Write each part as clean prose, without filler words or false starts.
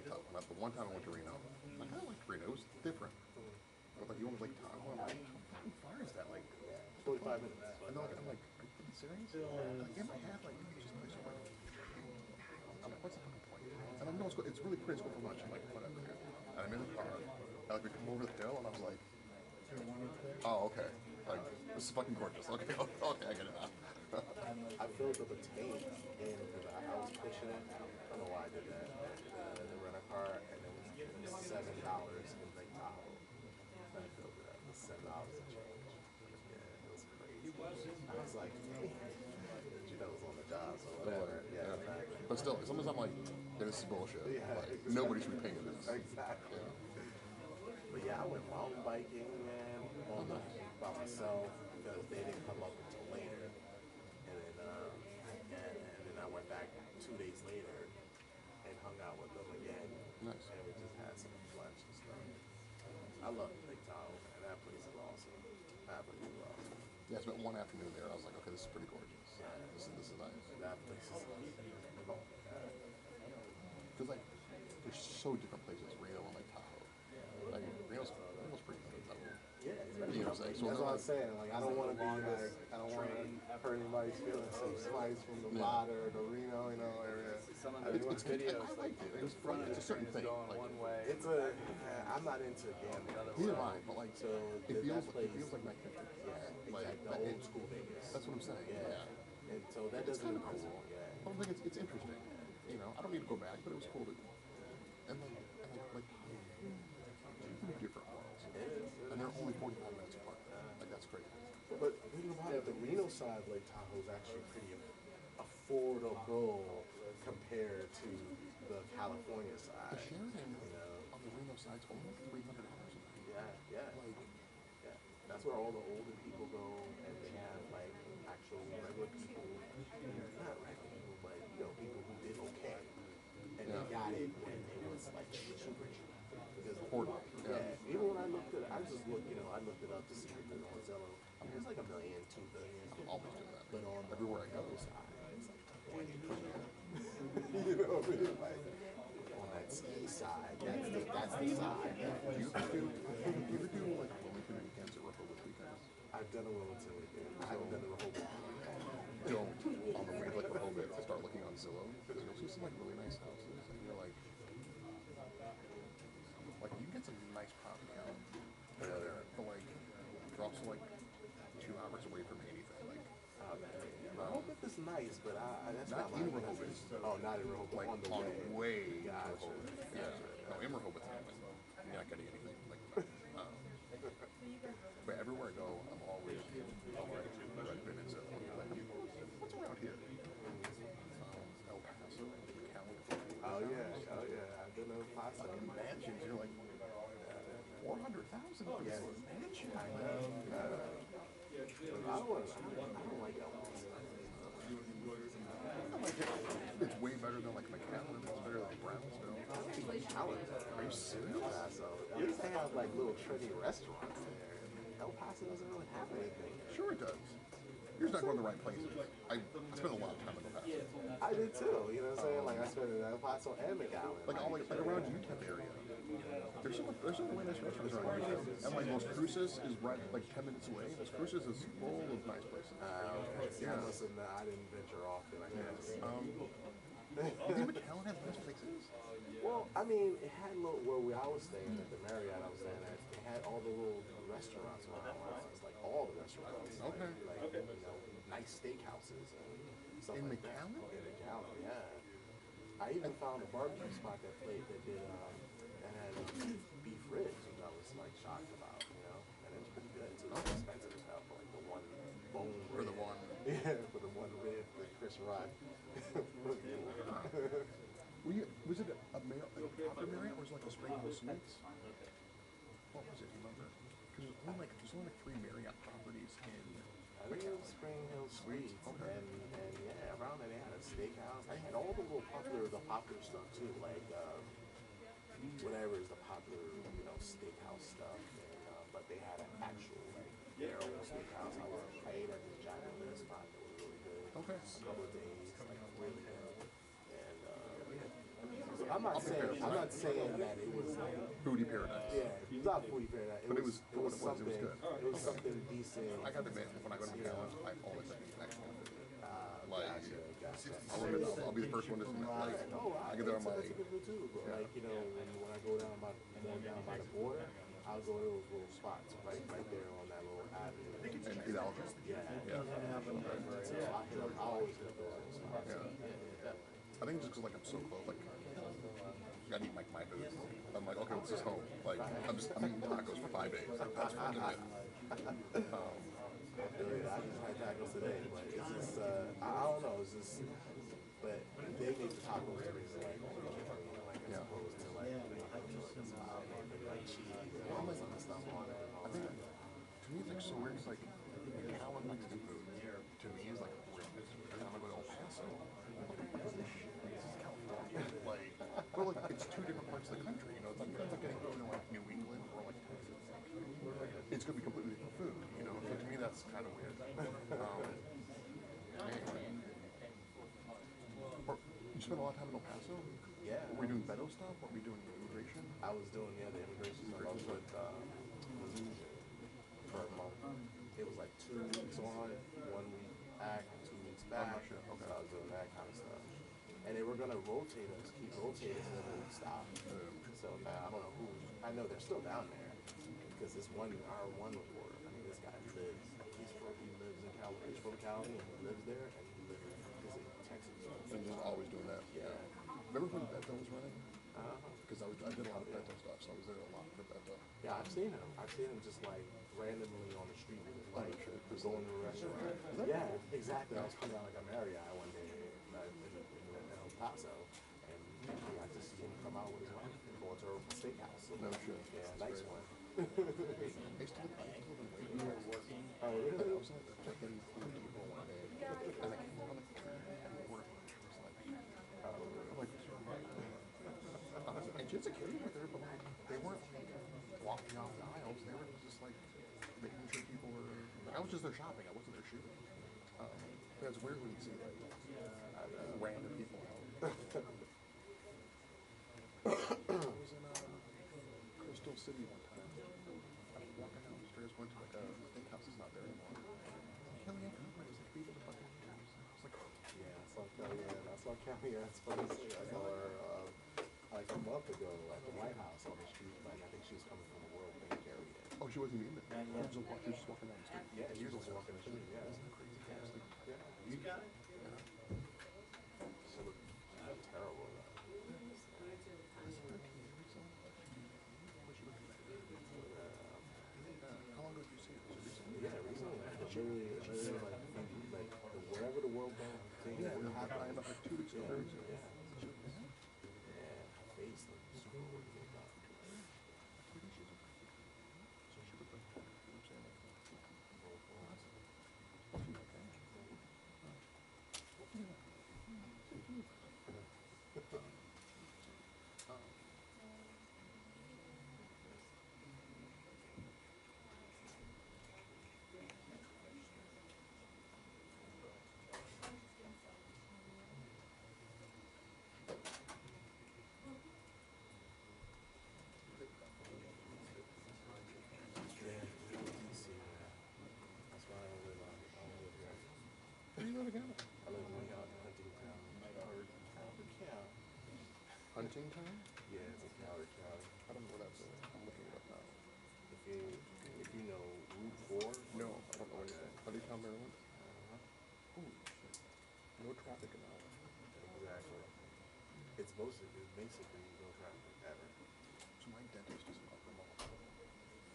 The one time I went to Reno, I kind of liked Reno. It was different. But like you went to Lake Tahoe, I'm like, how fucking far is that? Like 45 minutes. And then, like, I'm like, are you fucking serious? Like, in my head, like, just place are like, I'm like, what's the fucking point? And I'm no, it's really pretty. It's go for lunch. I'm like, whatever, dude. And I'm in the car. And like we come over the hill, and I was like, oh, okay. Like, this is fucking gorgeous. Okay, okay, I get it now. I filled up a tank in because I was pushing it. I don't know why I did that. And the rental car, and it was $7 in Lake Tahoe. And I filled it up. It was $7 and change. Yeah, it was crazy. I was like, dang. You know, it was on the job, so whatever. Yeah, exactly. But still, sometimes I'm like, yeah, this is bullshit. Yeah, like, exactly. Nobody should be paying this. Exactly. Yeah. But yeah, I went mountain biking, man, by myself because they didn't come up until later. And then I went back 2 days later and hung out with them again. Nice. And we just had some lunch and stuff. I love Lake Tahoe, man. That place is awesome. That place is awesome. Yeah, I spent one afternoon there. I was like, okay, this is pretty gorgeous. Yeah. This is nice. That place is awesome. Oh my God. Because like, there's so different places. Reno and Lake Tahoe. Like Reno's pretty good. Yeah, exactly. You know what I'm saying? So that's what I'm saying. Like, I don't want to be like, I don't want to hurt anybody's feelings. So somebody's from the Nevada or the Reno, area. Some of the videos, like it's front of the a certain train's thing. going Like, one way. It's a. I'm not into gambling. neither am I, but like, So it feels place, like 1950s. yeah, Like exactly. The old school Vegas. That's what I'm saying. Yeah. And so that It's doesn't kind of cool. Yeah. I don't think it's interesting. You know, I don't need to go back, but it was cool to. And like two different worlds. And they're only 45 minutes apart. Like, that's crazy. But think about it, the Reno side of Lake Tahoe is actually pretty affordable compared to the California side. The Sheraton You know? on the Reno side's only like $300 a night. Yeah. Like, Yeah. That's where all the older people go, and they have like actual regular people, not regular people, but people who did okay, and they got it when it was like super cheap. Because even when I looked at it, I just looked, I looked it up to see if it was on Zillow. I mean, it's like $1 million, $2 billion. I'm always doing that. But on everywhere I go, side, it's like 20. You know what I mean? Like on that ski side, that's the side. Do you ever do like Wilmington weekends or Rehoboth weekends? I've done a Wilmington weekend. I haven't done the Rehoboth weekend. Don't on the way like Rehoboth to start looking on Zillow because you'll see some like really nice houses and you're like you can get some nice property out there, but like you're also like 2 hours away from anything. Like Rehoboth is nice, but that's not not in my Rehoboth. Oh, not in Rehoboth. Like on the way. Gotcha. To Rehoboth. Yeah. No, in Rehoboth, you're not getting anything like that. But everywhere I go, I'm always I've been in Zillow. Like, what's around here? El Paso, McAllen. Oh yeah. I've been to El Paso. Mansions, you're like 400,000 for Yeah. this mansion. I know. I don't like El Paso. It's way better than like McAllen. It's better than Brownsville. Are you serious? At least they have like little trendy restaurants there. El Paso doesn't really have anything. Sure it does. You're just not going to the right places. I spent a lot of time in El Paso. I did too. You know what I'm saying? Like I spent in El Paso and McAllen. Like all like around UTEP area. There's some really nice restaurants around UTEP. And like Los Cruces is right like 10 minutes away. Los Cruces is full of nice places. Okay. Yeah. I didn't venture off it, I guess. Do you think McAllen has nice places? Well, I mean, it had little, where I was staying at the Marriott I was staying at, it had all the little restaurants around. It's like all the restaurants. Okay. Like nice steakhouses and stuff In like McAllen? that. In McAllen, yeah. I even found a barbecue spot that did that had beef ribs, which I was like shocked about, and it was pretty good too. It's expensive as hell for like the one bone For rib. the one. Yeah, for the one rib that Chris Rock. Was it a proper Marriott or was it like a Spring Hill Suites? What was it? Do you remember? Because there's only like 3 Marriott properties in. I think it was Spring Hill Suites, Okay. and yeah, around there they had a steakhouse. They had all the popular stuff too, like whatever is the popular, steakhouse stuff. And, but they had an actual their own steakhouse. I ate at this giant spot that was really good. Okay. A couple of days, like really good. And I I'm not saying that it was like foodie paradise. yeah, it's not foodie paradise. But it was for what it was. something. It was good. It was something decent. I got to admit, when I go to McAllen, I always like excellent food. Like, Gotcha. I'll be the first one to submit. Like, I get there, I'm like, that's a good food too. But like when I go down by the border, I'll go to those little spots right there on that little avenue. and eat algebra. Yeah. So I always hit those spots. I think just because like I'm so close, like I gotta eat my food. I'm like, okay, this is home. Like I'm eating tacos for 5 days. Like that's fucking it. I just had tacos today, but it's just I don't know. It's just but they make the tacos to me like as opposed to like like cheese and all this other stuff on it. I think to me it's like so weird. It's like Alan Mexican food to me is like breakfast. Every time I go to El Paso, this is California. Like, well, like it's two different parts of the country. You know, it's like getting to like New England or like Texas. It's gonna be completely different food. You know, so to me that's kind of weird. Anyway, you spent a lot of time in El Paso. Yeah. Were we doing Beto stuff? Were we doing immigration? I was doing the immigration stuff. I was with for a month. It was like 2 weeks on, 1 week back, 2 weeks back. Shit. Okay. So I was doing that kind of stuff. And they were gonna rotate us, keep rotating until we stop. So now I don't know who. I know they're still down there because this our one reporter. I mean, this guy lives. He lives in Cali. He's from Cali and he lives there, and he lives in Texas. And just always doing that. Yeah. Remember when Beto was running? Because I did a lot of Beto stuff, so I was there a lot for Beto. Yeah, I've seen him. I've seen him just like randomly on the street, like going to a restaurant. Yeah, exactly. I was coming out like a Marriott one day in El Paso, and I just see him come out with his wife and going to a steakhouse. No shit. Yeah, nice one. I used to live in Wayne. Oh, really? I was like checking Home Depot one day, and I came around the corner and the border patrol was like, I'm like, and she had security with her, but like, they weren't walking off the aisles. They were just like making sure people were. I was just there shopping. I wasn't there shooting. It's weird when you see like random people out. I was in Crystal City one time. I was walking down the stairs, went to like a steakhouse that's not there anymore. Kellyanne Conway was like beating the fucking windows. I was like, Yeah, I saw Kellyanne. That's funny to say. I saw her like a month ago at the White House on the street. Like I think she was coming from the World Bank area. oh, she wasn't even there. She was just walking down the street. Yeah, she was just walking the street. Yeah, Isn't that crazy? yeah. You got it. She looked terrible. How long ago did you see it? Was it recently? Yeah, recently. It's literally like whatever the World Bank thing Yeah, that it happened happened. like 2 weeks ago. Yeah, 3 weeks ago. yeah. Yeah, her face looked super weird. So she looked like, you know what I'm saying? Like, oh, she's okay. Yeah, DC, that's why I don't live here. Where do you live again? I live in Huntingtown. Howard County. Huntington? Yeah, it's in Howard County. I don't know where that's at. I'm looking it up now. If you know Route 4. No, I don't know where Okay. it's at. Huntington, Maryland? Uh-huh. Holy shit. No traffic in that one. Exactly. It's basically no traffic ever, So my dentist is in Upper Mall,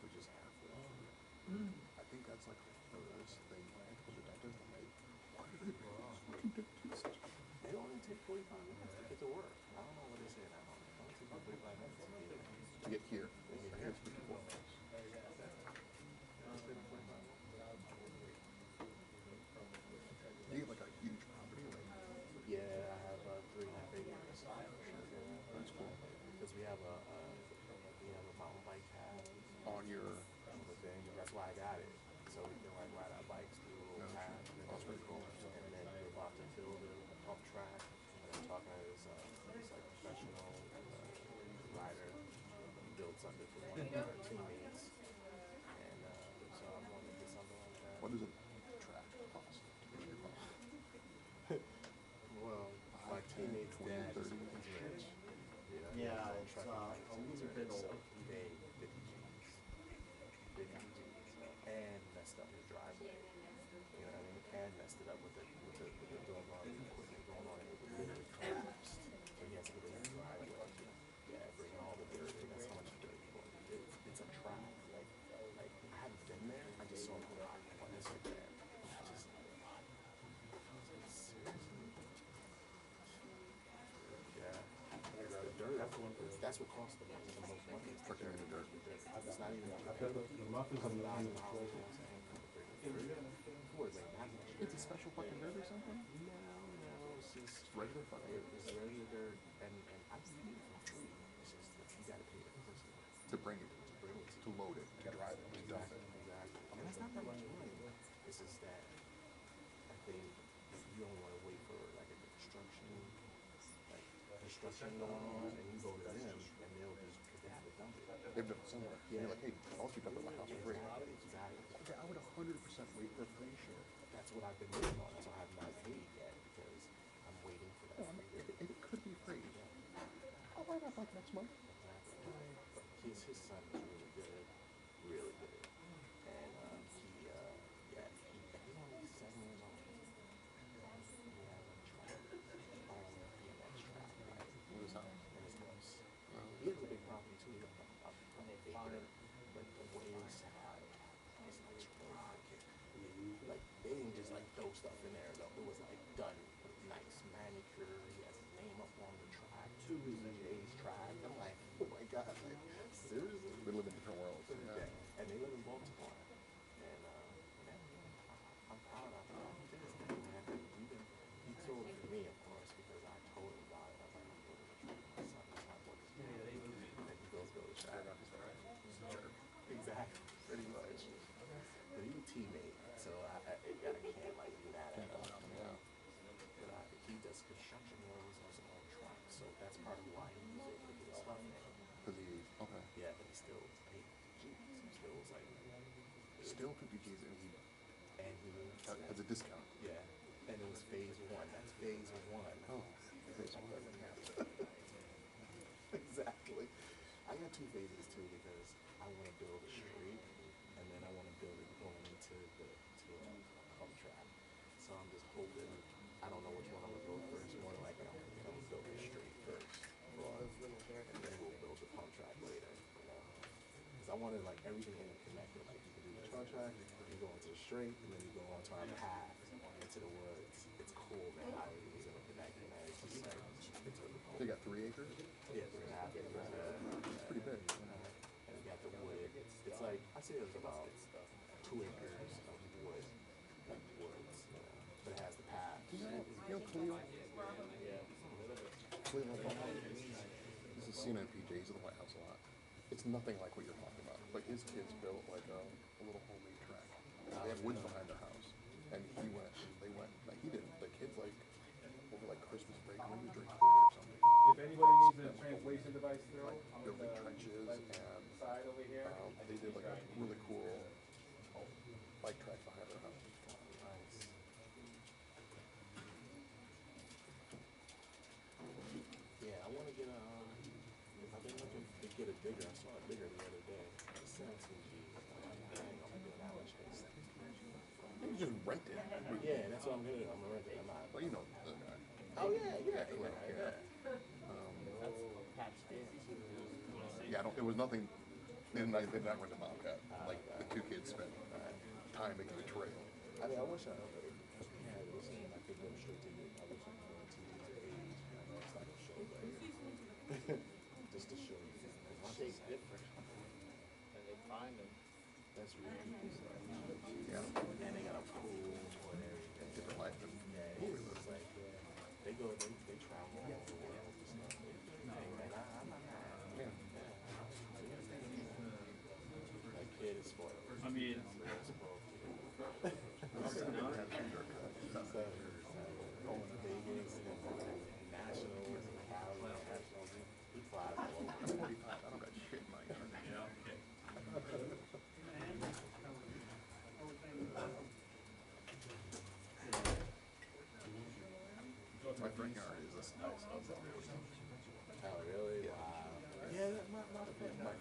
which is halfway. I think that's like the furthest thing. When I have to go to the dentist, I'm like, why do they pay this fucking dentist? it only takes 45 minutes to get to work. I don't know what they say that on. It only takes about 45 minutes to get there. To get here. I hear it's 54 minutes. You get like a huge property, like, Yeah, I have 3.5 acres. that's cool. Because we have a mountain bike path On your, on the thing. That's why I got it. So we can like ride our bikes through a little path. that's pretty cool. And then we're about to build a pump track. And I'm talking to this like professional Sunday for one of our teammates, and so I'm wanting to get something like that. What does a track cost? Well, my teammate's 20, dad, 30. he's rich. You know, Yeah, he's it's trucking a license, little bit so old. he paid 50 G's. 50 G's. And messed up his driveway. You know what I mean? And messed it up with the doggone equipment going on, and it literally collapsed. So he has to get a new driveway. Yeah, bring all the dirt, and that's how much dirt he's going to do. It's a track. Like I haven't been there. I just saw it on Instagram. I just like, what? Seriously? Yeah. It's the dirt. That's what costs the most money. It's the dirt. It's not even The muffins and the $100,000. You know what I'm saying? What is it? That much? It's a special fucking dirt or something? No, it's just Regular fucking dirt. it's regular dirt, and I'm using it for free. It's just that you gotta pay the person To bring it, bring it to load it, to drive it, to dump it. Exactly. I mean, that's not that much money. It's just that I think you don't want to wait for like a construction going on, and you go to them, and they'll just because they have to dump it. They've done it somewhere. Yeah. You're like, hey, I'll keep up at my house for free. Exactly. Okay, I would 100% wait for free shit. That's what I've been waiting on. So I have not paid yet because I'm waiting for that. No, if it could be free, I'll write up like next month. But his son is really good, and he's only 7 years old. He has a track, BMX track, right? What is that? In his house. He has a big property too. He has a big acre, but the waves have it's like rocket. Like they didn't just like throw stuff in there though. It was like done with nice manicure. He has his name up on the track, 2 J's track. I'm like, oh my god, like seriously? We live in different worlds. Yeah. And they live in Baltimore. And man, I'm proud of him. He did his thing, man. He told it to me, of course, because I told him about it. I was like, I'm building a track for my son. That's not what he's doing. And he goes build a track. Exactly. Pretty much. But he's a teammate, so I can't like be mad at him. Yeah. But he does construction roads on his own truck, so that's part of why he was able to get his stuff in. Because he, okay. Yeah, but he still paid G's. He still was like, Still 50 G's and he has a discount. yeah. And it was phase 1. That's phase 1. Oh, phase one. Exactly. I got 2 phases too because I want to build a street and then I want to build it going into a pump track. So I'm just holding. I don't know which one I'm gonna build first. More than likely I'm gonna build the street first, and then we'll build the pump track later. Because I wanted like everything interconnected. Like you can do the pump track, you go into the straight, and then you go onto our path into the woods. It's cool, man. How everything's interconnected, man. It's just like it's really cool. They got 3 acres? Yeah, 3.5 acres. It's pretty big. And we got the wood. It's like I say it was about 2 acres of wood, like woods. But it has the path. You know Cleo? Cleo, this is CNPJ. He's at the White House a lot. It's nothing like what you're talking about. Like his kids built like a little homemade track. They have woods behind their house, and they went. Like he didn't. The kids like over like Christmas break, maybe during COVID or something. If anybody needs a translation device through, Like building trenches and side over here. they did like a really cool bike track behind their house. Nice. Yeah, I want to get a. I've been looking to get a digger. I saw a digger the other day. It's 17 G's. I'm like, I ain't gonna be doing that much space. You just rent it. Yeah, that's what I'm gonna do. I'm gonna rent it. I'm not. Well, you know the guy. Oh yeah. Yeah, it was nothing. They did not rent a Bobcat. Like the 2 kids spent time making a trail. I mean, I wish I had this and I could demonstrate to you. I wish I could go to age. I know it's not gonna show, but just to show you. My taste different. And they find them. That's really cool. Yeah. And they got a pool and everything. Different life than Yeah, it's like they travel all over the world and stuff. And I'm not mad. Yeah. That kid is spoiled. I mean, Spoiled kid. I've never had a finger cut. Going to Vegas and nationals and Cali nationals. He flies all over. I'm 45. I don't got shit in my yard. front yard is this nice. Oh, really? Wow. Yeah, my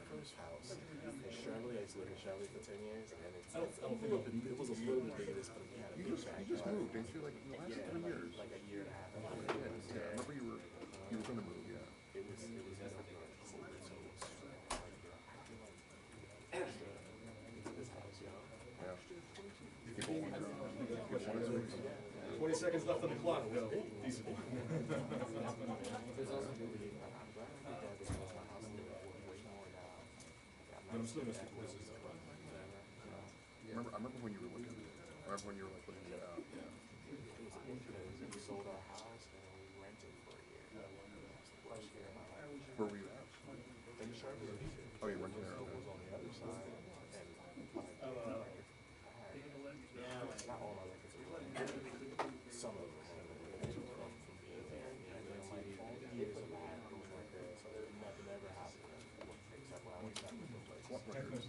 first house in Shirley, I used to live in Shirley for 10 years, and it was a little bit bigger this, but we had a big backyard. You just moved, didn't you? Like in the last 3 years. Like a year and a half. Yeah, I remember you were going to move, yeah. It was COVID, so it was like, extra into this house, you know? Yeah. People want to 20 seconds left on the clock, Bill. Decent. I'm glad I did that because my house is way more now. I'm still missing this. I remember when you were looking. I remember when you were like looking it out. Yeah. It was because we sold our house and then we rented for a year. That was the worst year of my life. Where were you at? In Sherman. Oh, you went there. It was on the other side, and I had not all my records, some of them from being there. You know, like all the years of I had those records, so it never happened except when I was back with those places. What records?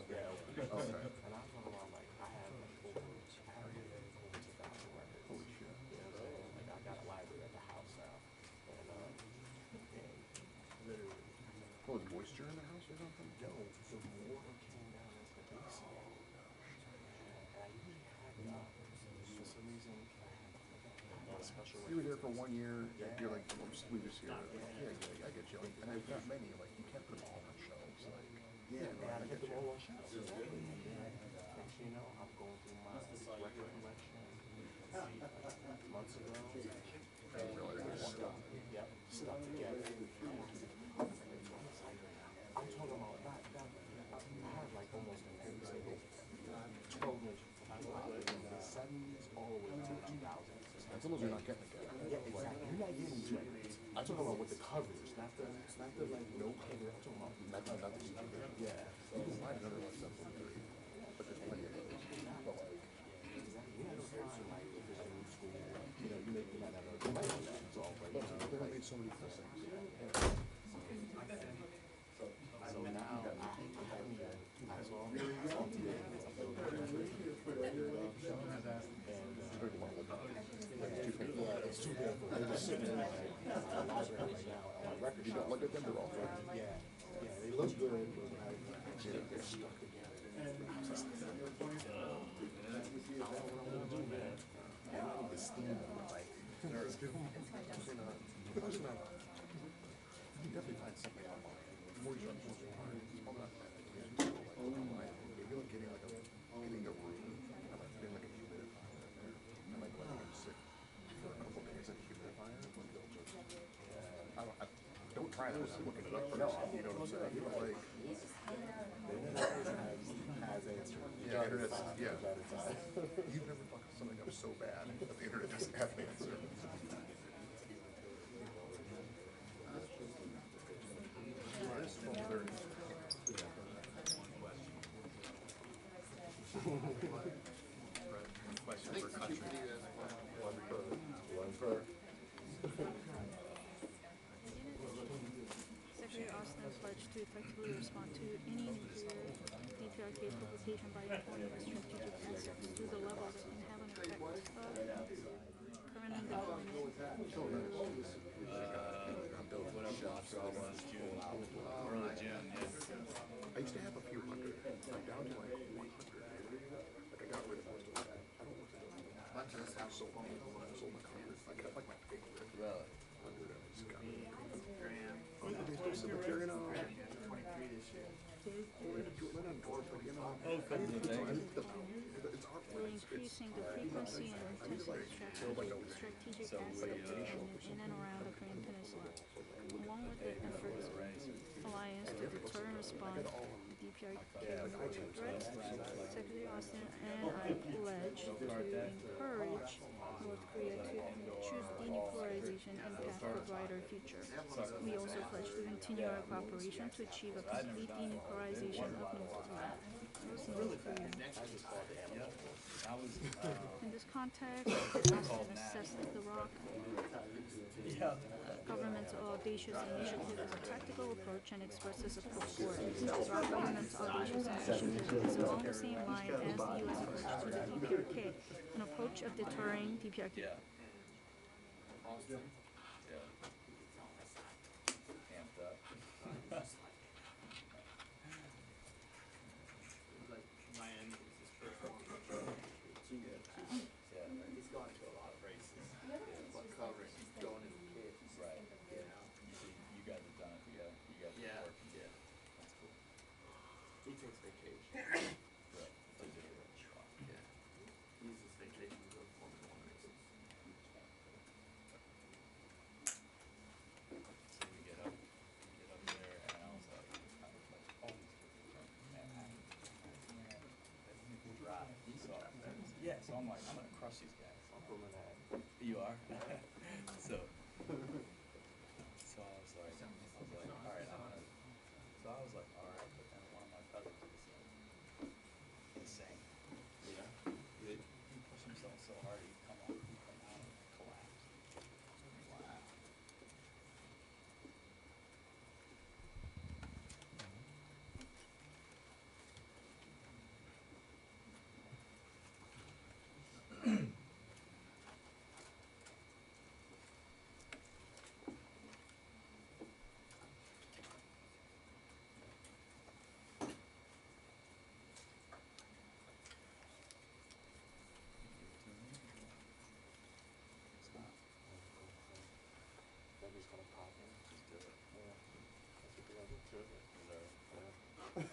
Yeah. Okay. And I'm talking about like I had like over 2,000 records. Holy shit. You know what I'm saying? Like I got a library at the house now, and literally. What was moisture in the house or something? No, the water came down into the basement. And I usually had, for some reason, I had a special You were there for 1 year. You're like, we just here. Yeah, I get you. Like, and there's not many. Like, you can't put them all on shelves. Like, I kept them all on shelves. Exactly. And then, next thing you know, I'm going through my record collection. Months ago. Stuff together. I'm talking about that. I had like almost every single 12 inch from the 70s all the way to the 2000s. and some of them you're not getting again. Yeah, exactly. You're not getting these records. I'm talking about with the covers, not the like no cover. I'm talking about Not the YouTube version. yeah. You can find another like stuff on there, but there's plenty of those. But like, Exactly. You never find like if it's old school. You know, you might never go back to that. It's all right. but they made so many things. So now I saw today I'm building a record. It's too big. They're just sitting in my library right now. On my record You don't look at them, they're all good. Yeah, they look good, but they're stuck together. I was just like, I don't know what I'm gonna do, man. And I need to steam them, like, Especially not. You can definitely find something online. Before you start posting online, it's probably not bad. Like online, if you're like getting a room, and like getting like a humidifier in there, and like letting them sit for a couple days in a humidifier, like they'll just. Don't try that without looking it up first. You know what I'm saying? But like, the internet has answered. yeah, internet's You've never fucked something up so bad that the internet doesn't have an answer. It is 12:30. Question for country. One per. Secretary Austin pledged to effectively respond to any nuclear DPRK provocation by deploying a strategic assets to the levels that can have an effect current and deployment. Whatever Oscar was, June, early June, yeah. I used to have a few hundred. I'm down to like 100. Like I got rid of most of that. I don't look at them. Not just how so long ago when I sold my covers. I kept like my favorite. Really? 100 of these covers. Graham. They still sit up there, you know. 23 this year. Let them dwarf, like, you know. It's art. We're increasing the frequency and intensity of strategic asset deployment in and around the Korean Peninsula. Along with the efforts alliance to deter and respond to DPRK threats, Secretary Austin and I pledge to encourage North Korea to choose denuclearization and path to a brighter future. We also pledge to continue our cooperation to achieve a complete denuclearization of North Korea. In this context, Austin assessed the ROC government's audacious initiative as a practical approach and expresses support for it. The ROC government's audacious initiative is along the same line as the U.S. approach to the DPRK, an approach of deterring DPRK. Austin. Yeah. Amped up. Like Miami is just perfect. Yeah. He's gone to a lot of races, but covering, he's going as a kid. Right. You know. So you guys have done it together. You guys have Yeah. worked. Yeah. That's cool. He takes vacation. Right. To do it. Yeah. He uses vacation to go to Formula 1 races. So we get up there, and I was like, oh, these kids are from Manhattan. They can drive. Yeah, so I'm like, I'm gonna crush these guys. I'm from Manhattan. You are? so I was like, all right, all right, but then one of my cousins was like, insane. Yeah. He pushed himself so hard, he'd come out and collapse. Wow. It's not. They're just gonna pop in. Just do it. Yeah. That's what they're gonna do. Reserve. Yeah.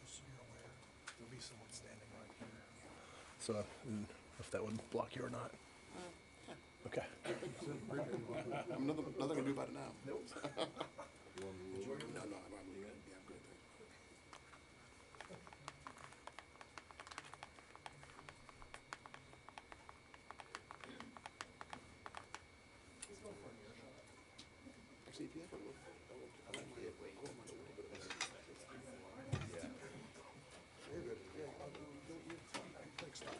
Just so you're aware, there'll be someone standing right here. So, if that would block you or not. Okay. I'm nothing I can do about it now. Nope. No, I'm leaving it. Yeah, I'm good. Actually, if you ever look, I like it. Yeah. You're good. Yeah, thanks, Tom.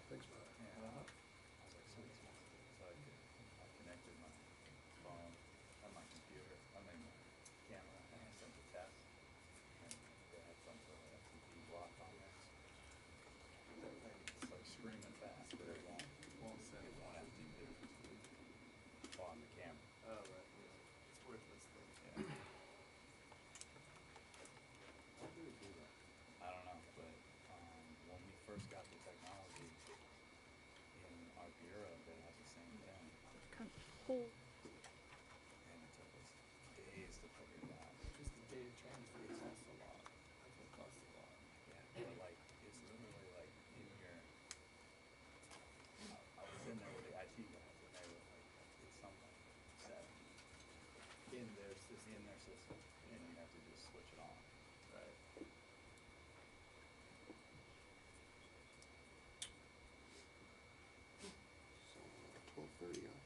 Thanks, bud. So I connected my phone and my computer, my camera, and I sent the test. And they had some sort of FTP block on there. It's like screaming fast, but it won't send it on FTP. On the camera. Oh, right. Yeah. It's worthless thing. Yeah. Why do we do that? I don't know, but when we first got the technology in our bureau, they had the same thing, Whole and it took us days to figure it out. Just the data transfer costs a lot. That's what costs a lot. Yeah, but like it's literally like in your. I was in there with the IT guys, and they were like, "It's something set In their system. in their system, and you have to just switch it on." Right. So, 12:30, huh?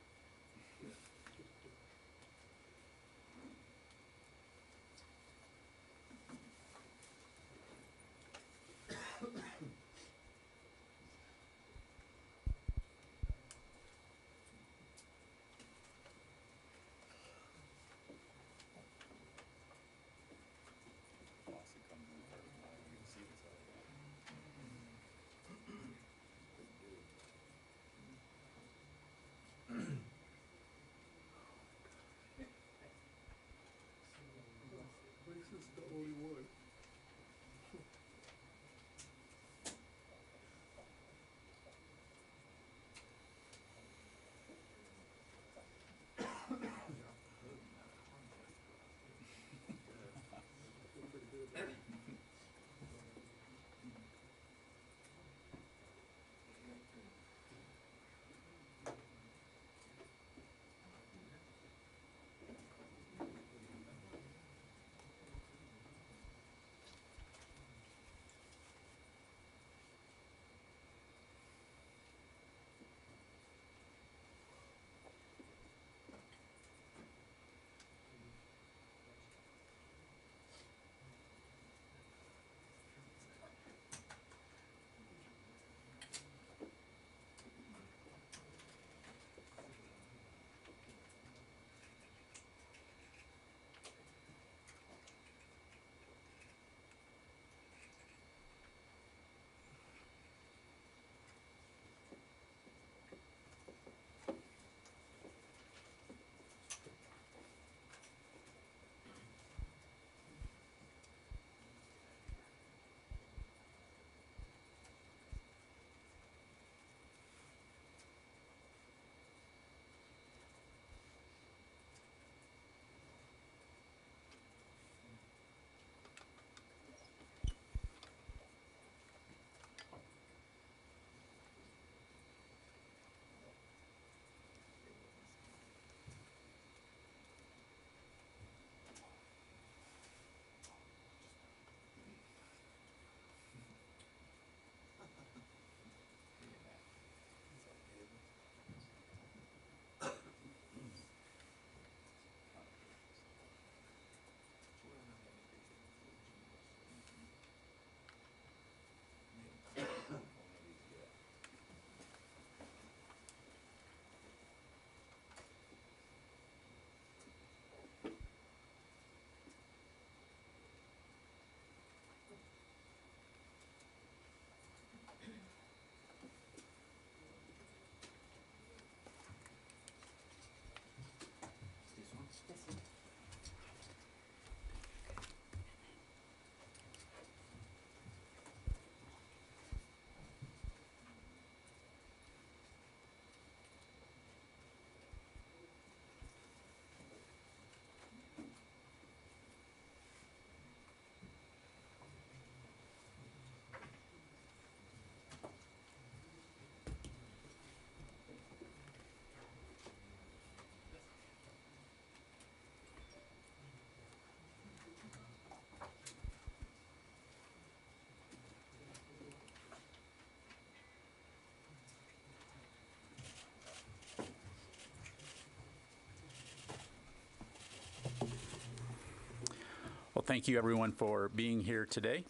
Well, thank you everyone for being here today.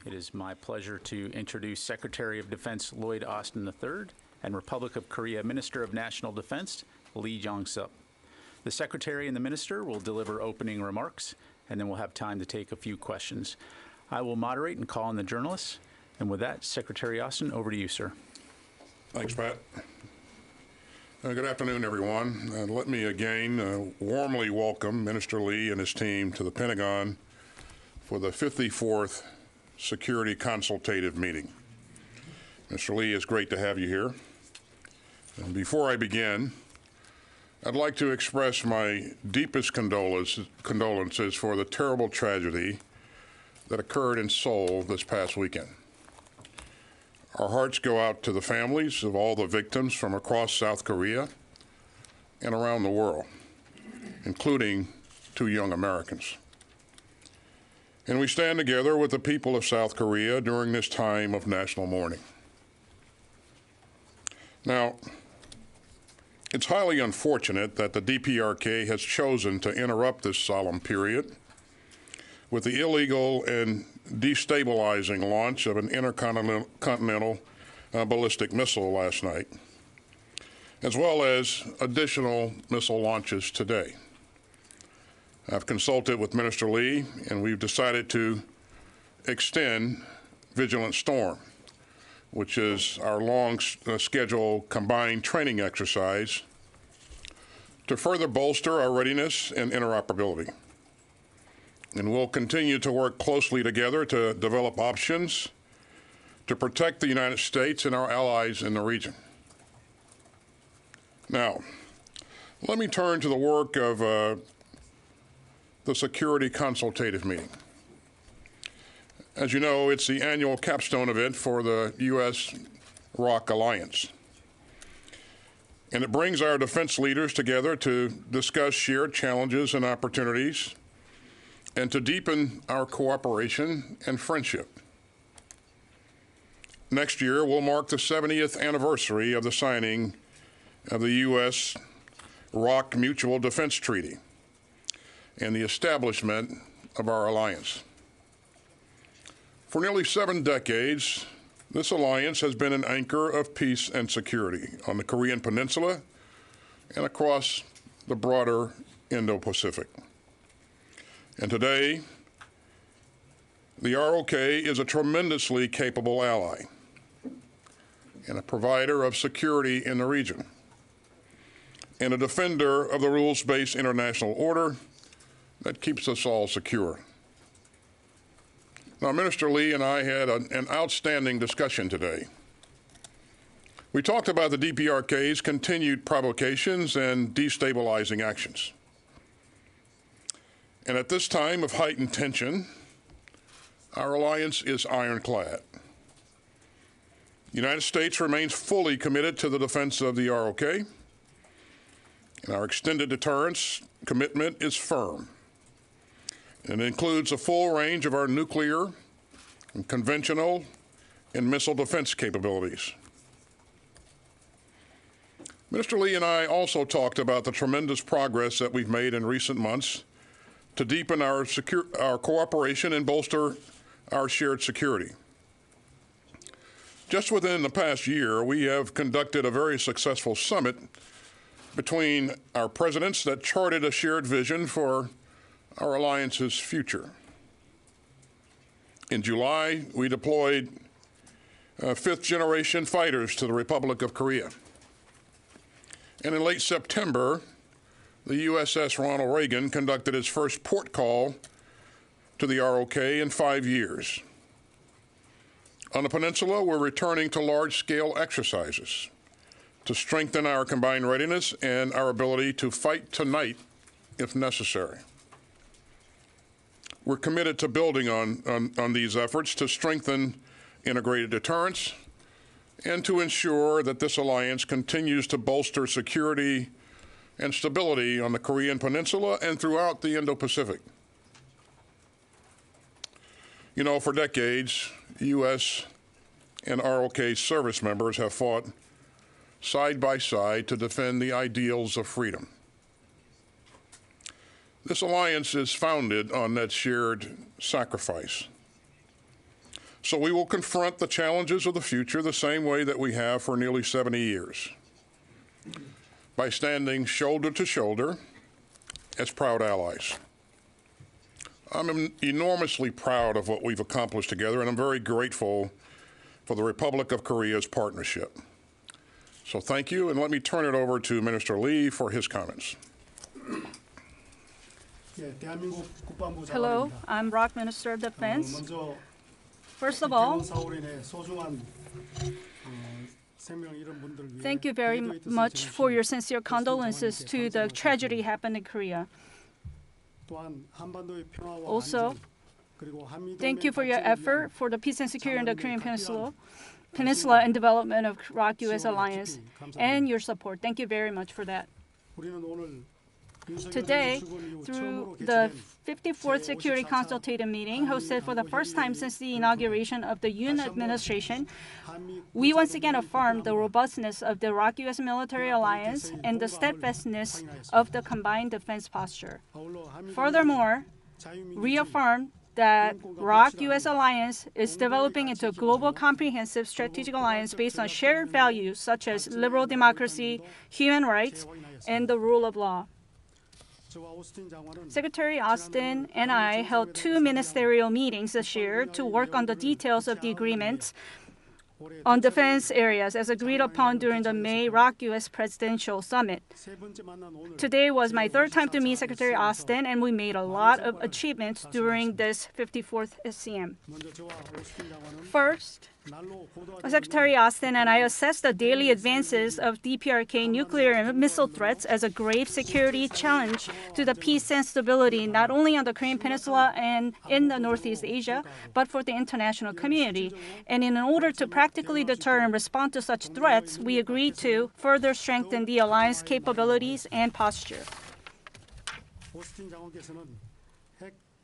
It is my pleasure to introduce Secretary of Defense Lloyd Austin III and Republic of Korea Minister of National Defense Lee Jong-Sup. The Secretary and the Minister will deliver opening remarks, and then we'll have time to take a few questions. I will moderate and call on the journalists. And with that, Secretary Austin, over to you, sir. Thanks, Pat. Good afternoon, everyone. Let me again warmly welcome Minister Lee and his team to the Pentagon for the 54th Security Consultative Meeting. Mr. Lee, it's great to have you here. And before I begin, I'd like to express my deepest condolences for the terrible tragedy that occurred in Seoul this past weekend. Our hearts go out to the families of all the victims from across South Korea and around the world, including 2 young Americans. And we stand together with the people of South Korea during this time of national mourning. Now, it's highly unfortunate that the DPRK has chosen to interrupt this solemn period with the illegal and destabilizing launch of an intercontinental ballistic missile last night, as well as additional missile launches today. I've consulted with Minister Lee, and we've decided to extend Vigilant Storm, which is our long-scheduled combined training exercise, to further bolster our readiness and interoperability. And we'll continue to work closely together to develop options to protect the United States and our allies in the region. Now, let me turn to the work of the Security Consultative Meeting. As you know, it's the annual capstone event for the U.S.-ROK Alliance. And it brings our defense leaders together to discuss shared challenges and opportunities and to deepen our cooperation and friendship. Next year, we'll mark the 70th anniversary of the signing of the U.S.-ROK Mutual Defense Treaty and the establishment of our alliance. For nearly 7 decades, this alliance has been an anchor of peace and security on the Korean Peninsula and across the broader Indo-Pacific. And today, the ROK is a tremendously capable ally and a provider of security in the region and a defender of the rules-based international order that keeps us all secure. Now, Minister Lee and I had an outstanding discussion today. We talked about the DPRK's continued provocations and destabilizing actions. And at this time of heightened tension, our alliance is ironclad. The United States remains fully committed to the defense of the ROK, and our extended deterrence commitment is firm. And it includes a full range of our nuclear, and conventional, and missile defense capabilities. Minister Lee and I also talked about the tremendous progress that we've made in recent months to deepen our cooperation and bolster our shared security. Just within the past year, we have conducted a very successful summit between our presidents that charted a shared vision for our alliance's future. In July, we deployed 5th-generation fighters to the Republic of Korea. And in late September, the USS Ronald Reagan conducted its first port call to the ROK in 5 years. On the peninsula, we're returning to large-scale exercises to strengthen our combined readiness and our ability to fight tonight if necessary. We're committed to building on these efforts to strengthen integrated deterrence and to ensure that this alliance continues to bolster security and stability on the Korean Peninsula and throughout the Indo-Pacific. You know, for decades, U.S. and ROK service members have fought side by side to defend the ideals of freedom. This alliance is founded on that shared sacrifice. So we will confront the challenges of the future the same way that we have for nearly 70 years, by standing shoulder to shoulder as proud allies. I'm enormously proud of what we've accomplished together, and I'm very grateful for the Republic of Korea's partnership. So thank you, and let me turn it over to Minister Lee for his comments. Hello, I'm Rock Minister of Defense. First of all, thank you very much for your sincere condolences to the tragedy happened in Korea. Also, thank you for your effort for the peace and security in the Korean Peninsula and development of ROK-US alliance and your support. Thank you very much for that. Today, through the 54th Security Consultative Meeting hosted for the first time since the inauguration of the Yoon administration, we once again affirmed the robustness of the ROK-US military alliance and the steadfastness of the combined defense posture. Furthermore, reaffirmed that ROK-US alliance is developing into a global comprehensive strategic alliance based on shared values such as liberal democracy, human rights, and the rule of law. Secretary Austin and I held 2 ministerial meetings this year to work on the details of the agreements on defense areas as agreed upon during the May ROK-US Presidential Summit. Today was my 3rd time to meet Secretary Austin, and we made a lot of achievements during this 54th SCM. First, Secretary Austin and I assessed the daily advances of DPRK nuclear and missile threats as a grave security challenge to the peace and stability not only on the Korean Peninsula and in the Northeast Asia, but for the international community. And in order to practically deter and respond to such threats, we agreed to further strengthen the alliance capabilities and posture.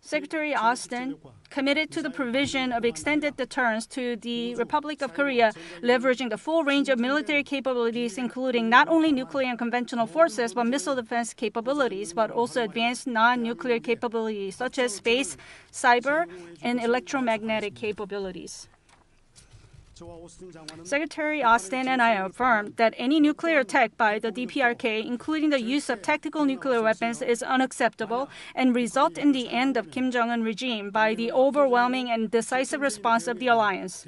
Secretary Austin committed to the provision of extended deterrence to the Republic of Korea, leveraging the full range of military capabilities, including not only nuclear and conventional forces, but missile defense capabilities, but also advanced non-nuclear capabilities, such as space, cyber, and electromagnetic capabilities. Secretary Austin and I affirmed that any nuclear attack by the DPRK, including the use of tactical nuclear weapons, is unacceptable and result in the end of Kim Jong-un regime by the overwhelming and decisive response of the alliance.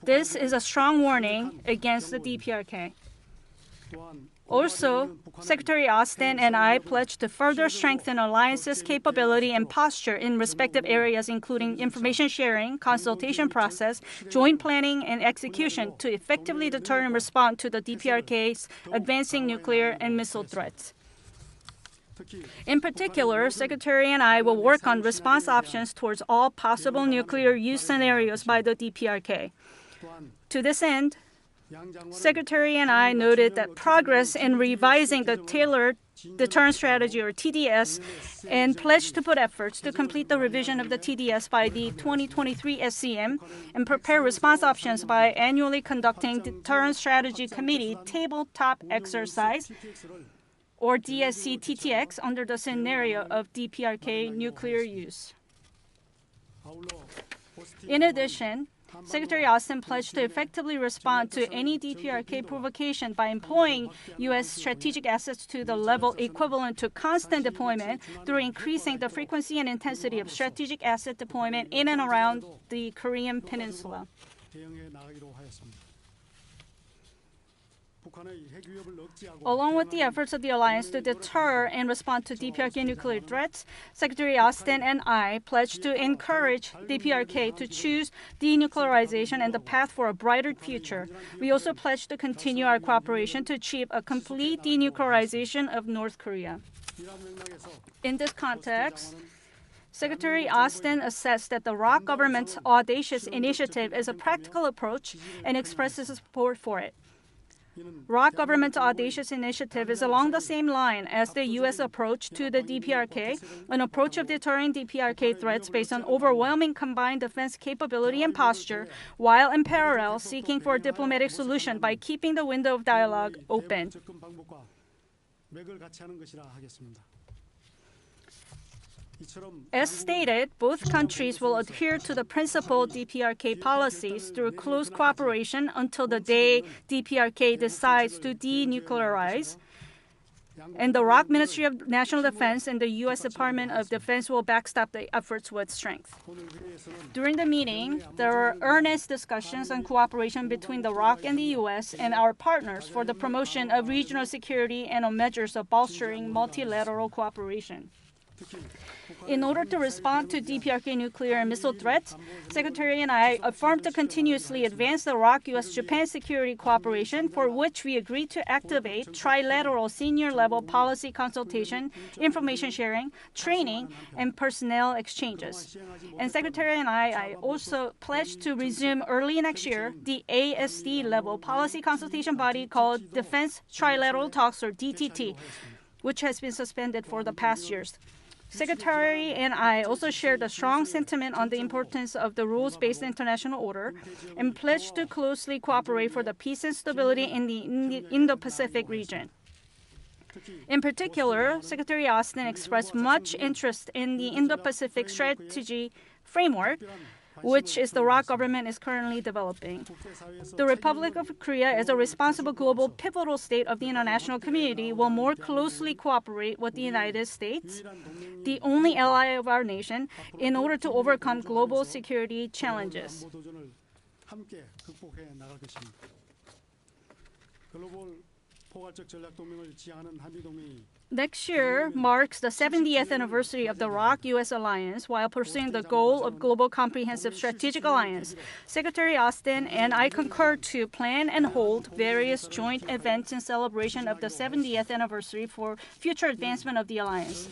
This is a strong warning against the DPRK. Also, Secretary Austin and I pledged to further strengthen alliance's capability and posture in respective areas, including information sharing, consultation process, joint planning, and execution to effectively deter and respond to the DPRK's advancing nuclear and missile threats. In particular, Secretary and I will work on response options towards all possible nuclear use scenarios by the DPRK. To this end, Secretary and I noted that progress in revising the Tailored Deterrence Strategy, or TDS, and pledged to put efforts to complete the revision of the TDS by the 2023 SCM and prepare response options by annually conducting Deterrence Strategy Committee Tabletop Exercise, or DSC-TTX, under the scenario of DPRK nuclear use. In addition, Secretary Austin pledged to effectively respond to any DPRK provocation by employing U.S. strategic assets to the level equivalent to constant deployment through increasing the frequency and intensity of strategic asset deployment in and around the Korean Peninsula. Along with the efforts of the alliance to deter and respond to DPRK nuclear threats, Secretary Austin and I pledged to encourage DPRK to choose denuclearization and the path for a brighter future. We also pledged to continue our cooperation to achieve a complete denuclearization of North Korea. In this context, Secretary Austin assessed that the ROK government's audacious initiative is a practical approach and expresses support for it. ROK government's audacious initiative is along the same line as the U.S. approach to the DPRK, an approach of deterring DPRK threats based on overwhelming combined defense capability and posture, while in parallel seeking for a diplomatic solution by keeping the window of dialogue open. As stated, both countries will adhere to the principled DPRK policies through close cooperation until the day DPRK decides to denuclearize. And the ROK Ministry of National Defense and the U.S. Department of Defense will backstop the efforts with strength. During the meeting, there were earnest discussions on cooperation between the ROK and the U.S. and our partners for the promotion of regional security and on measures of bolstering multilateral cooperation. In order to respond to DPRK nuclear and missile threats, Secretary and I affirmed to continuously advance the ROK-U.S.-Japan security cooperation, for which we agreed to activate trilateral senior-level policy consultation, information sharing, training, and personnel exchanges. And Secretary and I also pledged to resume early next year the ASD-level policy consultation body called Defense Trilateral Talks, or DTT, which has been suspended for the past years. Secretary and I also shared a strong sentiment on the importance of the rules-based international order and pledged to closely cooperate for the peace and stability in the Indo-Pacific region. In particular, Secretary Austin expressed much interest in the Indo-Pacific strategy framework, which is the ROK government is currently developing. The Republic of Korea, as a responsible global pivotal state of the international community, will more closely cooperate with the United States, the only ally of our nation, in order to overcome global security challenges. Next year marks the 70th anniversary of the ROK-U.S. alliance while pursuing the goal of global comprehensive strategic alliance. Secretary Austin and I concur to plan and hold various joint events in celebration of the 70th anniversary for future advancement of the alliance.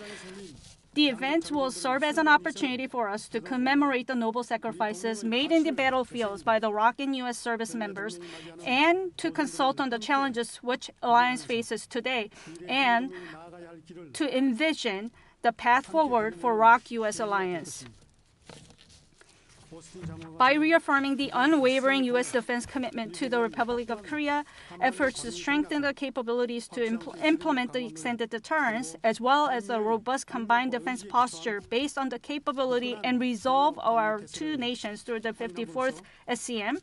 The event will serve as an opportunity for us to commemorate the noble sacrifices made in the battlefields by the ROK and U.S. service members, and to consult on the challenges which alliance faces today, and to envision the path forward for ROK-U.S. alliance. By reaffirming the unwavering U.S. defense commitment to the Republic of Korea, efforts to strengthen the capabilities to implement the extended deterrence, as well as a robust combined defense posture based on the capability and resolve of our two nations through the 54th SCM,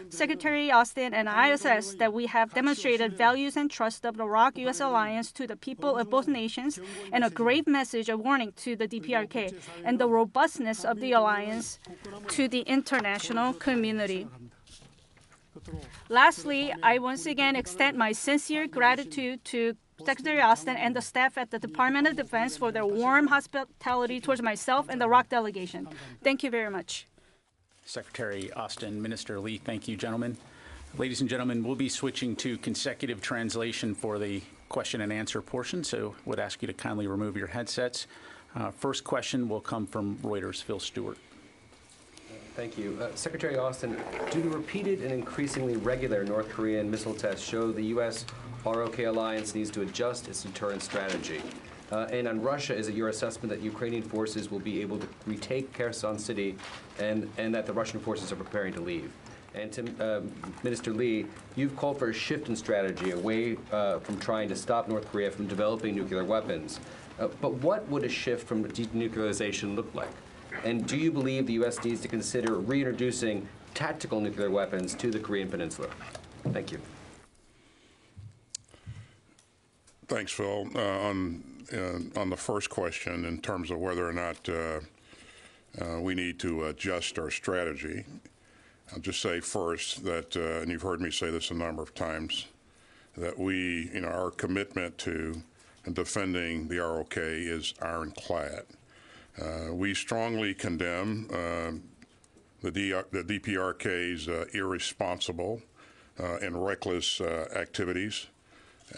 Secretary Austin and I assess that we have demonstrated values and trust of the ROK-U.S. alliance to the people of both nations, and a grave message of warning to the DPRK, and the robustness of the alliance to the international community. Lastly, I once again extend my sincere gratitude to Secretary Austin and the staff at the Department of Defense for their warm hospitality towards myself and the ROK delegation. Thank you very much. Secretary Austin, Minister Lee, thank you, gentlemen. Ladies and gentlemen, we'll be switching to consecutive translation for the question and answer portion, so would ask you to kindly remove your headsets. First question will come from Reuters' Phil Stewart. Thank you. Secretary Austin, do the repeated and increasingly regular North Korean missile tests show the U.S. ROK alliance needs to adjust its deterrence strategy? And on Russia, is it your assessment that Ukrainian forces will be able to retake Kherson City and that the Russian forces are preparing to leave? And to Minister Lee, you've called for a shift in strategy away from trying to stop North Korea from developing nuclear weapons. But what would a shift from denuclearization look like? And do you believe the U.S. needs to consider reintroducing tactical nuclear weapons to the Korean Peninsula? Thank you. Thanks, Phil. On the first question, in terms of whether or not we need to adjust our strategy, I'll just say first that, and you've heard me say this a number of times, that our commitment to defending the ROK is ironclad. We strongly condemn the DPRK's irresponsible and reckless activities.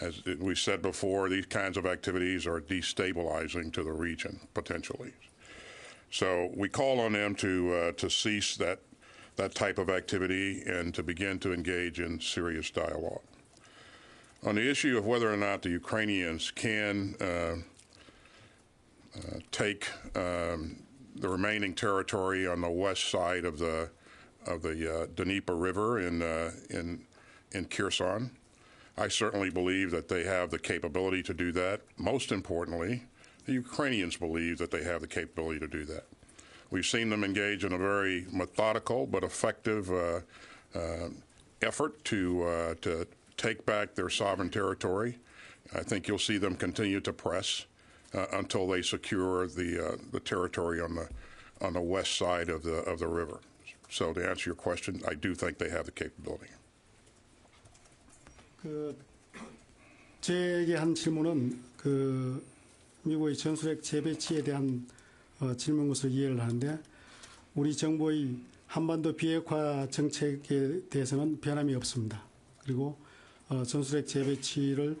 As we said before, these kinds of activities are destabilizing to the region, potentially. So we call on them to cease that type of activity and to begin to engage in serious dialogue. On the issue of whether or not the Ukrainians can take the remaining territory on the west side of the Dnieper River in Kherson, I certainly believe that they have the capability to do that. Most importantly, the Ukrainians believe that they have the capability to do that. We've seen them engage in a very methodical but effective effort to take back their sovereign territory. I think you'll see them continue to press until they secure the territory on the west side of the river. So to answer your question, I do think they have the capability. 제에게 한 질문은 미국의 전술핵 재배치에 대한 질문 것으로 이해를 하는데 우리 정부의 한반도 비핵화 정책에 대해서는 변함이 없습니다. 그리고 전술핵 재배치를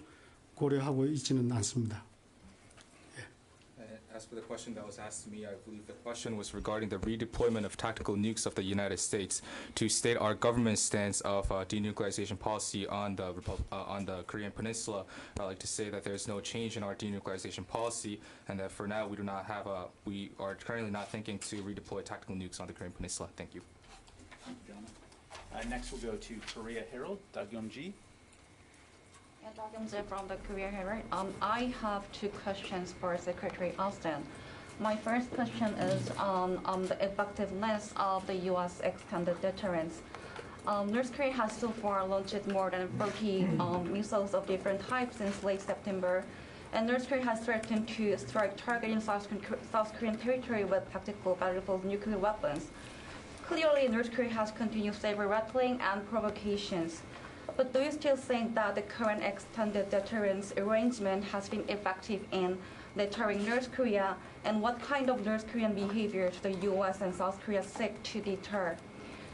고려하고 있지는 않습니다. As for the question that was asked to me, I believe the question was regarding the redeployment of tactical nukes of the United States. To state our government's stance of denuclearization policy on the Korean Peninsula, I'd like to say that there's no change in our denuclearization policy, and that for now we are currently not thinking to redeploy tactical nukes on the Korean Peninsula. Thank you. Next we'll go to Korea Herald, Doug Young-ji. From the Korea Herald. I have two questions for Secretary Austin. My first question is on the effectiveness of the U.S. extended deterrence. North Korea has so far launched more than 40 missiles of different types since late September, and North Korea has threatened to strike targeting South Korean territory with tactical battlefield nuclear weapons. Clearly, North Korea has continued saber-rattling and provocations. But do you still think that the current extended deterrence arrangement has been effective in deterring North Korea, and what kind of North Korean behavior do the U.S. and South Korea seek to deter?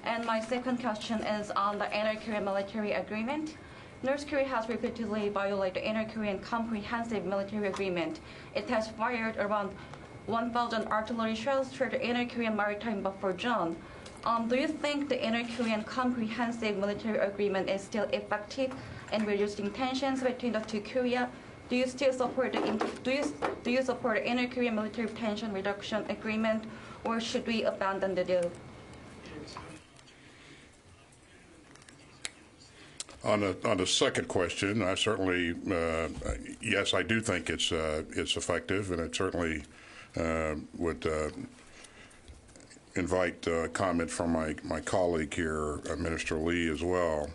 And my second question is on the Inter-Korean military agreement. North Korea has repeatedly violated the Inter-Korean comprehensive military agreement. It has fired around 1,000 artillery shells through the Inter-Korean maritime buffer zone. Do you think the Inter-Korean comprehensive military agreement is still effective in reducing tensions between the two Korea? Do you still support the Inter-Korean military tension reduction agreement, or should we abandon the deal? On the second question, I certainly yes, I do think it's effective, and it certainly would invite comment from my colleague here, Minister Lee, as well.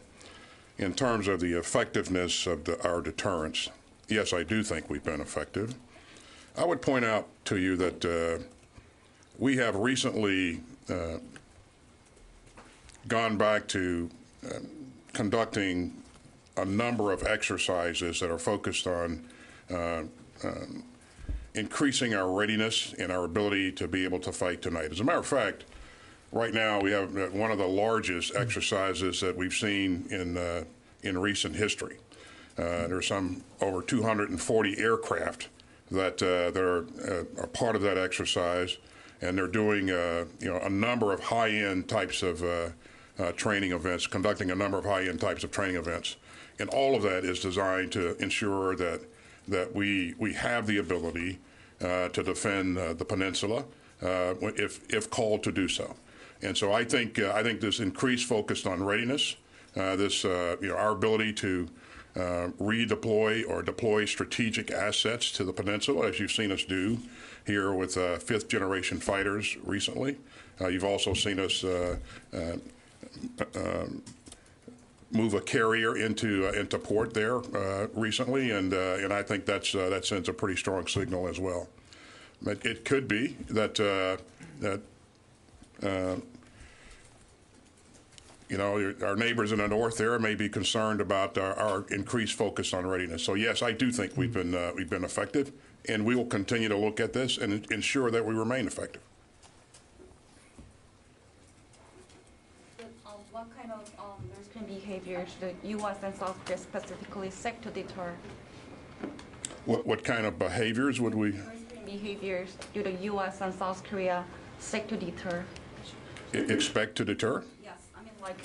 In terms of the effectiveness of our deterrence, yes, I do think we've been effective. I would point out to you that we have recently gone back to conducting a number of exercises that are focused on increasing our readiness and our ability to be able to fight tonight. As a matter of fact, right now we have one of the largest exercises that we've seen in recent history. There's over 240 aircraft that are part of that exercise, and they're doing a number of high-end types of training events, conducting a number of high-end types of training events, and all of that is designed to ensure that we have the ability to defend the peninsula if called to do so. And so I think this increased focus on readiness, our ability to redeploy or deploy strategic assets to the peninsula, as you've seen us do here with fifth-generation fighters recently. You've also seen us move a carrier into port there recently, and I think that sends a pretty strong signal as well. But it could be that our neighbors in the north there may be concerned about our increased focus on readiness. So yes, I do think we've been effective, and we will continue to look at this and ensure that we remain effective. What kind of North Korean behaviors do the U.S. and South Korea specifically seek to deter? What kind of behaviors would we? North Korean behaviors do the U.S. and South Korea seek to deter? Expect to deter? Yes, I mean like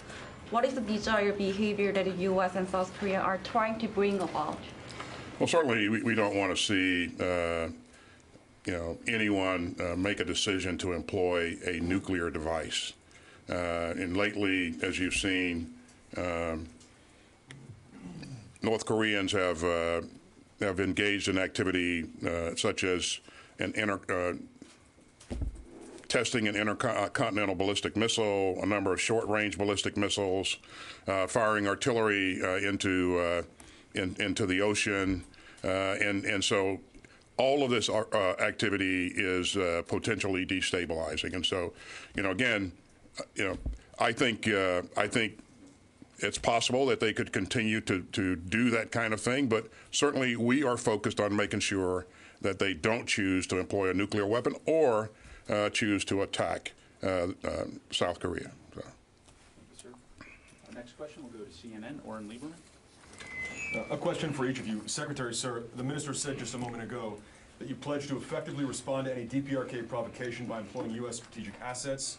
what is the desired behavior that the U.S. and South Korea are trying to bring about? Well, certainly we don't want to see anyone make a decision to employ a nuclear device. And lately, as you've seen, North Koreans have engaged in activity such as testing an intercontinental ballistic missile, a number of short-range ballistic missiles, firing artillery into the ocean, and so all of this activity is potentially destabilizing. And so, again, I think it's possible that they could continue to do that kind of thing, but certainly we are focused on making sure that they don't choose to employ a nuclear weapon or choose to attack South Korea. So. Sir. Our next question will go to CNN, Oren Lieberman. A question for each of you. Secretary, sir, the minister said just a moment ago that you pledged to effectively respond to any DPRK provocation by employing U.S. strategic assets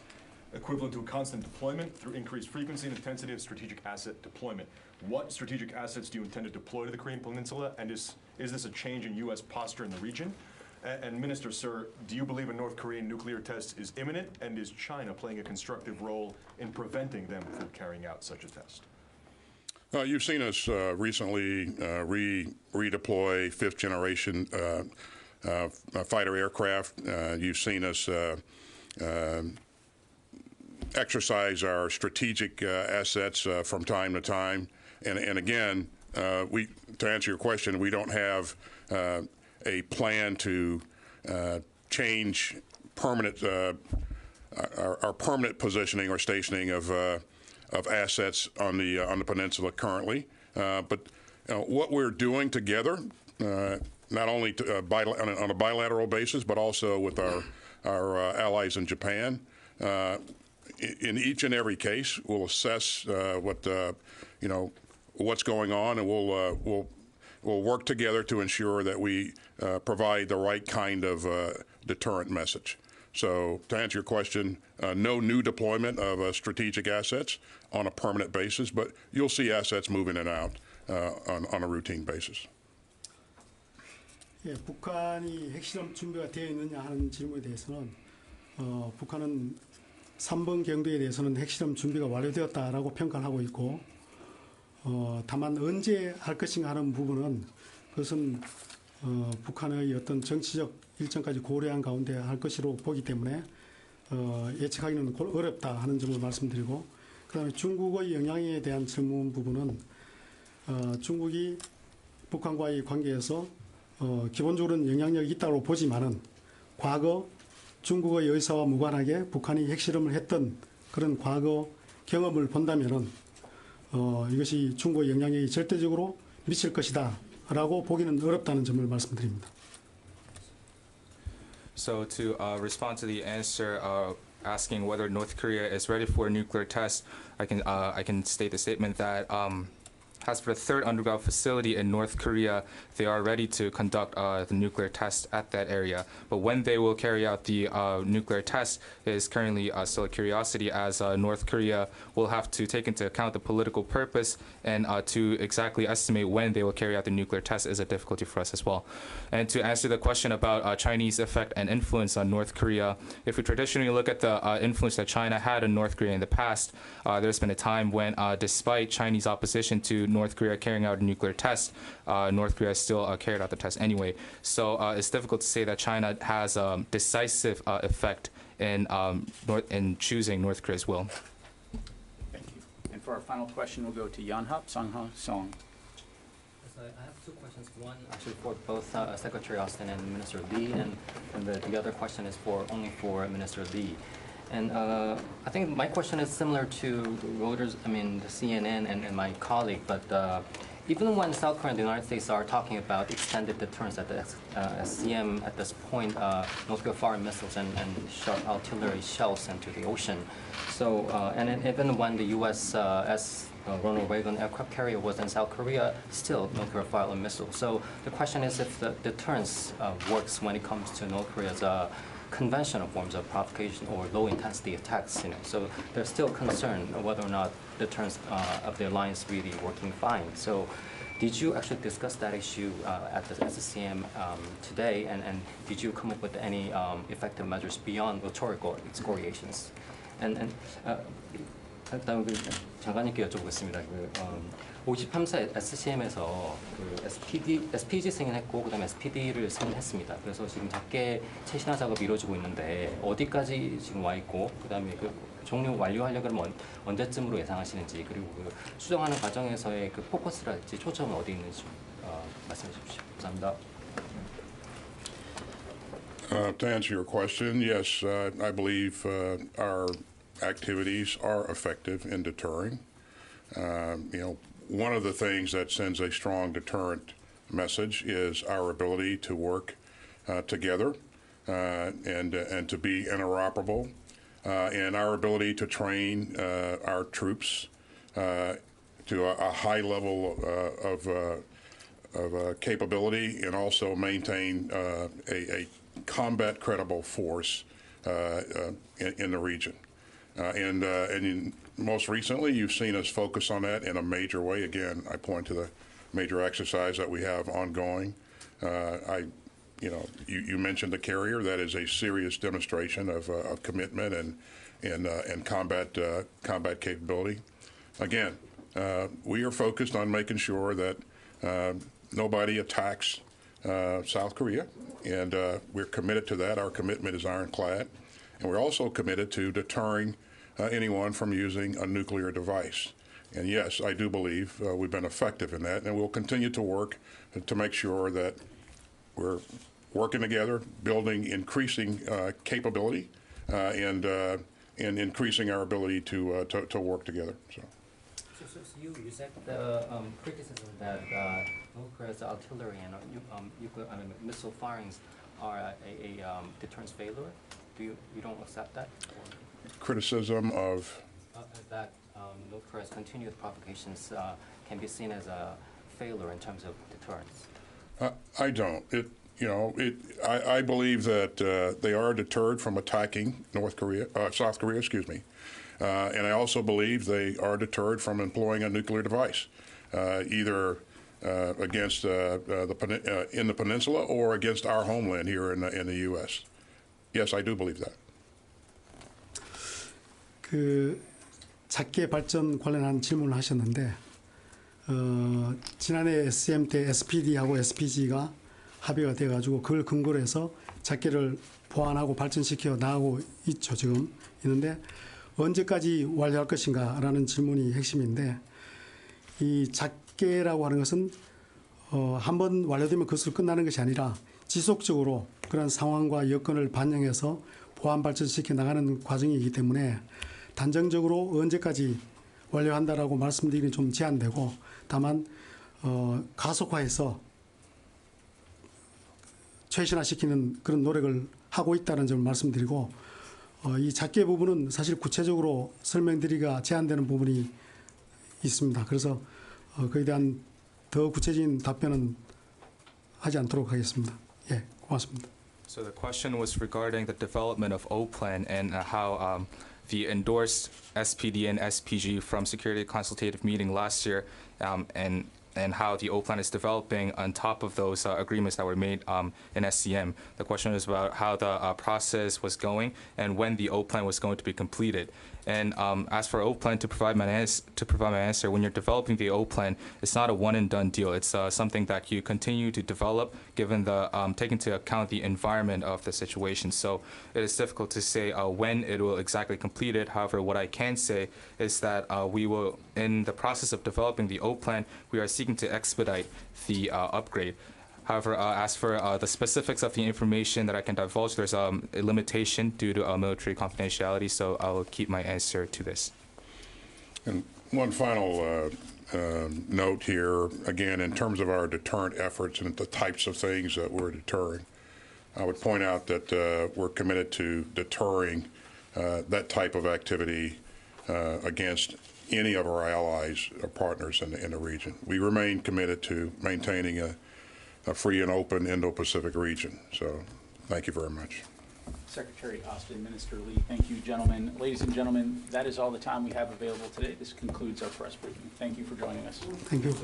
equivalent to a constant deployment through increased frequency and intensity of strategic asset deployment. What strategic assets do you intend to deploy to the Korean Peninsula, and is this a change in U.S. posture in the region? And Minister, sir, do you believe a North Korean nuclear test is imminent, and is China playing a constructive role in preventing them from carrying out such a test? You've seen us recently redeploy fifth-generation fighter aircraft. You've seen us exercise our strategic assets from time to time. And again, to answer your question, we don't have a plan to change our permanent positioning or stationing of assets on the peninsula currently. But what we're doing together, not only on a bilateral basis, but also with our allies in Japan, in each and every case, we'll assess what's going on, and we'll work together to ensure that we provide the right kind of deterrent message. So to answer your question, no new deployment of strategic assets on a permanent basis, but you'll see assets move in and out on a routine basis. 예, 북한이 핵실험 준비가 되어 있느냐 하는 질문에 대해서는 북한은 3번 경도에 대해서는 핵실험 준비가 완료되었다라고 평가를 하고 있고 다만 언제 할 것인가 하는 부분은 그것은 북한의 어떤 정치적 일정까지 고려한 가운데 할 것으로 보기 때문에 예측하기는 어렵다 하는 점을 말씀드리고 그다음에 중국의 영향에 대한 질문 부분은 중국이 북한과의 관계에서 기본적으로는 영향력이 있다고 보지만은 과거 중국의 의사와 무관하게 북한이 핵실험을 했던 그런 과거 경험을 본다면은 이것이 중국의 영향력이 절대적으로 미칠 것이다라고 보기는 어렵다는 점을 말씀드립니다. So to respond to the answer asking whether North Korea is ready for a nuclear test, I can state the statement that as for the third underground facility in North Korea, they are ready to conduct the nuclear test at that area. But when they will carry out the nuclear test is currently still a curiosity, as North Korea will have to take into account the political purpose, and to exactly estimate when they will carry out the nuclear test is a difficulty for us as well. And to answer the question about Chinese effect and influence on North Korea, if we traditionally look at the influence that China had on North Korea in the past, there's been a time when, despite Chinese opposition to North Korea carrying out a nuclear test, North Korea still carried out the test anyway. So it's difficult to say that China has a decisive effect in choosing North Korea's will. Thank you. And for our final question, we'll go to Yonhap Song. I have two questions. One actually for both Secretary Austin and Minister Lee, and the other question is only for Minister Lee. And I think my question is similar to Reuters, the CNN and my colleague, but even when South Korea and the United States are talking about extended deterrence at the SCM at this point, nuclear foreign missiles and artillery shells into the ocean. So, and even when the U.S. Ronald Reagan aircraft carrier was in South Korea, still nuclear foreign missiles. So the question is if the deterrence works when it comes to North Korea's conventional forms of provocation or low-intensity attacks. So there's still concern whether or not the deterrence of the alliance really working fine. So did you actually discuss that issue at the SCM today, and did you come up with any effective measures beyond rhetorical excoriations? 다음 장관님께 여쭤보겠습니다. 53세 SCM에서 SPG 승인했고 그다음에 SPD를 승인했습니다. 그래서 지금 작계 최신화 작업이 이루어지고 있는데 어디까지 지금 와 있고 그다음에 종료 완료하려고 하면 언제쯤으로 예상하시는지, 그리고 수정하는 과정에서의 포커스랄지 초점은 어디 있는지 말씀해 주십시오. 감사합니다. To answer your question, yes, I believe our activities are effective in deterring. One of the things that sends a strong deterrent message is our ability to work together and to be interoperable, and our ability to train our troops to a high level of capability, and also maintain a combat credible force in the region. And most recently, you've seen us focus on that in a major way. Again, I point to the major exercise that we have ongoing. You mentioned the carrier. That is a serious demonstration of commitment and combat capability. Again, we are focused on making sure that nobody attacks South Korea, and we're committed to that. Our commitment is ironclad, and we're also committed to deterring anyone from using a nuclear device. And yes, I do believe we've been effective in that, and we'll continue to work to make sure that we're working together, building increasing capability, and increasing our ability to work together. So you said the criticism that North Korea's artillery and missile firings are a deterrence failure. You don't accept that? criticism of that North Korea's continued provocations can be seen as a failure in terms of deterrence? I don't. I believe that they are deterred from attacking South Korea, excuse me. And I also believe they are deterred from employing a nuclear device, either against in the peninsula or against our homeland here in the U.S. Yes, I do believe that. 작계 발전 관련한 질문을 하셨는데 지난해 SCM 때 SPD하고 SPG가 합의가 돼가지고 그걸 근거로 해서 작계를 보완하고 발전시켜 나가고 있죠. 지금 있는데 언제까지 완료할 것인가라는 질문이 핵심인데 이 작계라고 하는 것은 한번 완료되면 그것으로 끝나는 것이 아니라 지속적으로 그런 상황과 여건을 반영해서 보완 발전시켜 나가는 과정이기 때문에 단정적으로 언제까지 완료한다라고 말씀드리기는 좀 제한되고 다만 가속화해서 최신화시키는 그런 노력을 하고 있다는 점을 말씀드리고 이 작계 부분은 사실 구체적으로 설명드리기가 제한되는 부분이 있습니다. 그래서 그에 대한 더 구체적인 답변은 하지 않도록 하겠습니다. 예, 고맙습니다. So the question was regarding the development of O-Plan and how the endorsed SPD and SPG from Security Consultative Meeting last year and how the O-Plan is developing on top of those agreements that were made in SCM. The question is about how the process was going and when the O-Plan was going to be completed. And as for O-Plan, to provide my answer, when you're developing the O-Plan, it's not a one-and-done deal. It's something that you continue to develop, given the take into account the environment of the situation. So it is difficult to say when it will exactly complete it. However, what I can say is that we will, in the process of developing the O-Plan, we are seeking to expedite the upgrade. However, as for the specifics of the information that I can divulge, there's a limitation due to military confidentiality, so I'll keep my answer to this. And one final note here, again, in terms of our deterrent efforts and the types of things that we're deterring, I would point out that we're committed to deterring that type of activity against any of our allies or partners in the region. We remain committed to maintaining a free and open Indo-Pacific region. So thank you very much. Secretary Austin, Minister Lee, thank you, gentlemen. Ladies and gentlemen, that is all the time we have available today. This concludes our press briefing. Thank you for joining us. Thank you.